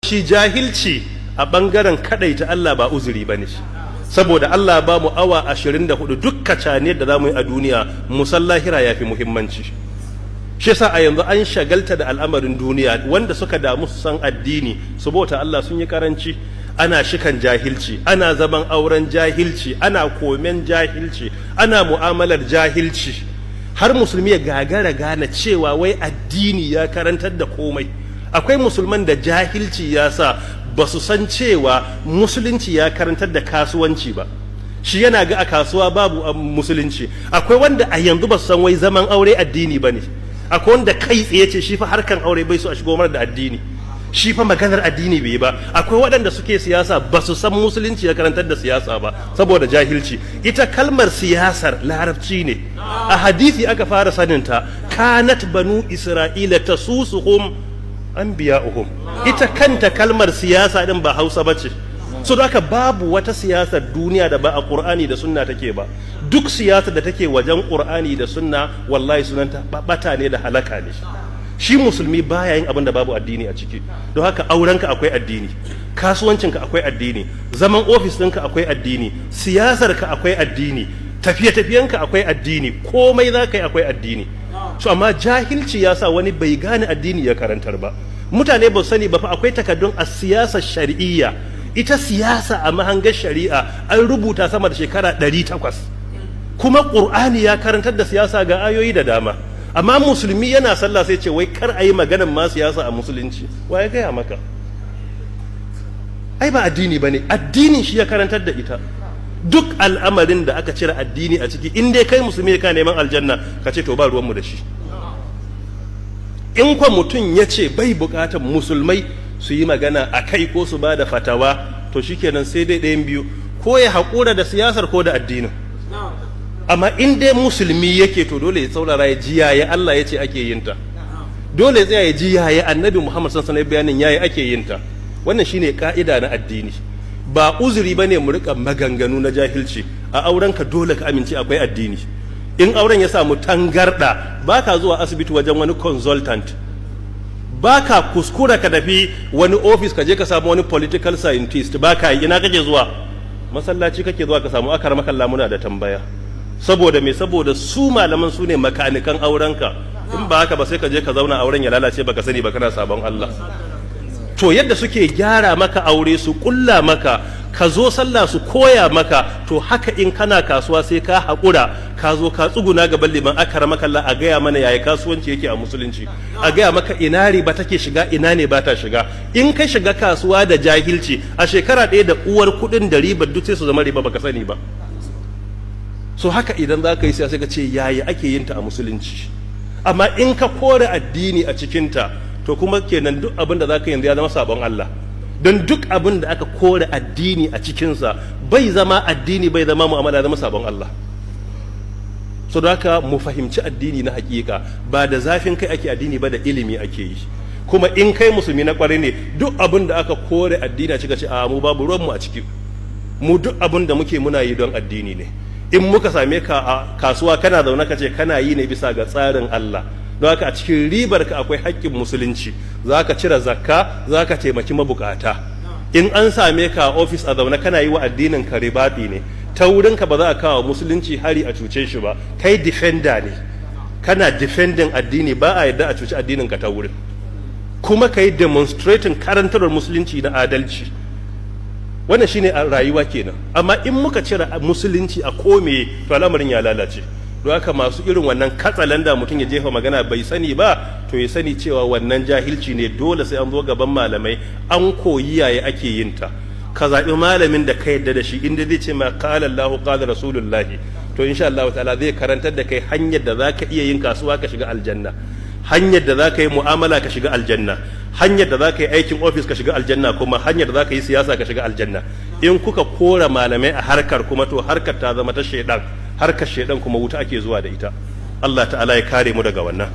shi jahilci a bangaren kadaita Allah ba uzuri bane shi, saboda Allah ba mu awa 24 dukka caniyar da zamu yi a duniya musallahira yafi muhimmanci. Shi yasa a yanzu an shagalta da al'amarin duniya, wanda suka damu su san addini su bauta Allah sun yi karanci. Ana shikan jahilci, ana zaman auren jahilci, ana komen jahilci, ana mu'amalar jahilci, har musulmi ya gagara gane cewa wai addini ya karantar da komai. Akwai musulman da jahilci ya sa ba su san cewa musulunci ya karantar da kasuwanci ba, shi yana ga a kasuwa babu musulunci. Akwai wanda a yanzu ba su san wai zaman aure addini ba ne. Akwai wanda kai tsaye ce shi fa harkan aure bai so a shigo mana da addini, shi fa maganar addini bai ba. Akwai waɗanda suke siyasa ba su san musulunci ya karantar da siyasa ba saboda jahilci. Ita kalmar siyasar larabci ne, a hadisi aka fara saninta, kanat banu isra'ila tasusuhum anbiya'uhum. Ita kanta kalmar siyasa din ba Hausa bace, so da haka babu wata siyasar duniya da ba a Qur'ani da sunna take ba. Duk siyasar da take wajen Qur'ani da sunna wallahi sunanta bata ne da halaka ne. Shi musulmi baya yin abin da babu addini a ciki. Don haka aurenka akwai addini, kasuwancinka akwai addini, zaman ofis ɗinka akwai addini, siyasarka akwai addini, tafiye-tafiyenka akwai addini, komai za ka yi akwai addini. So amma jahilci ya sa wani bai gane addini ya karantar ba. Mutane ba su sani ba fa akwai takaddun a siyasar shari'iyya. Ita siyasa a mahangar shari'a an rubuta sama da shekara 800, kuma Qur'ani ya karantar da siyasa ga ayoyi da dama. Amma musulmi yana sallah sai ce wai kar a yi maganar ma siyasa a musulunci. Wa ya gaya maka? Ai ba addini ba ne, addinin shi ya karantar da ita. Duk al'amarin da aka cire addini a ciki, in dai kai musulmi ka neman aljanna, ka ce to ba ruwanmu da shi. In kwa mutum ya ce bai bukatar musulmai su yi magana a kai ko su ba da fatawa, to shikenan sai dai ɗayan biyu, ko ya haƙura da siyasar ko da addinin. Amma in dai musulmi yake to dole ya saurara ya ji yaya Allah ya ce ake yin ta, dole ya tsaya ya ji yaya annabi Muhammad sallallahu alaihi wasallam bayanin yaya ake yin ta. Wannan shine ka'ida na addini. Ba uzuri bane mu rika maganganu na jahilci. A aurenka dole ka amince akwai addini. In auren ya samu tangarda, baka zuwa asibiti wajen wani consultant, baka kuskura ka tafi wani office ka je ka samu wani political scientist, baka yi. Ina kake zuwa? Masallaci kake zuwa ka samu akar makalla muna da tambaya. Saboda me? Saboda su malaman su ne makanikan aurenka. In ba haka ba sai ka je ka zauna auren ya lalace baka sani ba, kana sabon Allah. To yadda suke gyara maka aure su kulla maka, ka zo sallah su koya maka, to haka in kana kasuwa sai ka haƙura ka zo ka tsuguna gaban liman akar makalla a gaya mana yaya kasuwanci yake a musulunci, a gaya maka ina riba take shiga ina ne ba ta shiga. In ka shiga kasuwa da jahilci, a shekara ɗaya da uwar kuɗin da riba duk sai su zama riba baka sani ba. So haka idan za ka yi sai ka ce yaya ake yin ta a musulunci. Amma in ka kore addini a cikinta, to kuma kenan duk abin da za ka yanzu ya zama sabon Allah. Don duk abin da aka kore addini a cikinsa bai zama addini, bai zama mu'amala, zama sabon Allah. So da haka mu fahimci addini na hakika, ba da zafin kai ake addini ba, da ilimi ake yi. Kuma in kai musulmi na kwarai ne, duk abin da aka kore addini a cika ce a mu babu ruwanmu a ciki. Mu duk abin da muke muna yi don addini ne. In muka same ka a kasuwa kana zaune ka ce kana yi ne bisa ga tsarin Allah, don haka a cikin ribar ka akwai haƙƙin musulunci, za ka cire zakka, za ka taimaki mabukata. In an same ka a ofis a zaune kana yi wa addinin ka ribaɗi ne, ta wurin ka ba za a kawo musulunci hari a cuce shi ba, kai defender ne, kana defending addini, ba a yarda a cuci addinin ka ta wurin. Kuma ka yi demonstrating karantarwar musulunci na adalci. Wannan shine a rayuwa kenan. Amma in muka cire musulunci a kome, to al'amarin ya lalace. Don haka masu irin wannan katsalanda mutum ya jefa magana bai sani ba, to ya sani cewa wannan jahilci ne. Dole sai an zo gaban malamai an koyi yaya ake yin ta. Ka zaɓi malamin da ka yadda da shi, inda zai ce ma qala Allahu qala Rasulullahi, to insha Allah ta'ala zai karantar da kai hanyar da zaka iya yin kasuwa ka shiga aljanna, hanyar da zaka yi mu'amala ka shiga aljanna, hanyar da zaka yi aikin ofis ka shiga aljanna, kuma hanyar da zaka yi siyasa ka shiga aljanna. In kuka kora malamai a harkar, kuma to harkar ta zama ta shedan, harkar shedan kuma wuta ake zuwa da ita. Allah ta'ala ya kare mu daga wannan.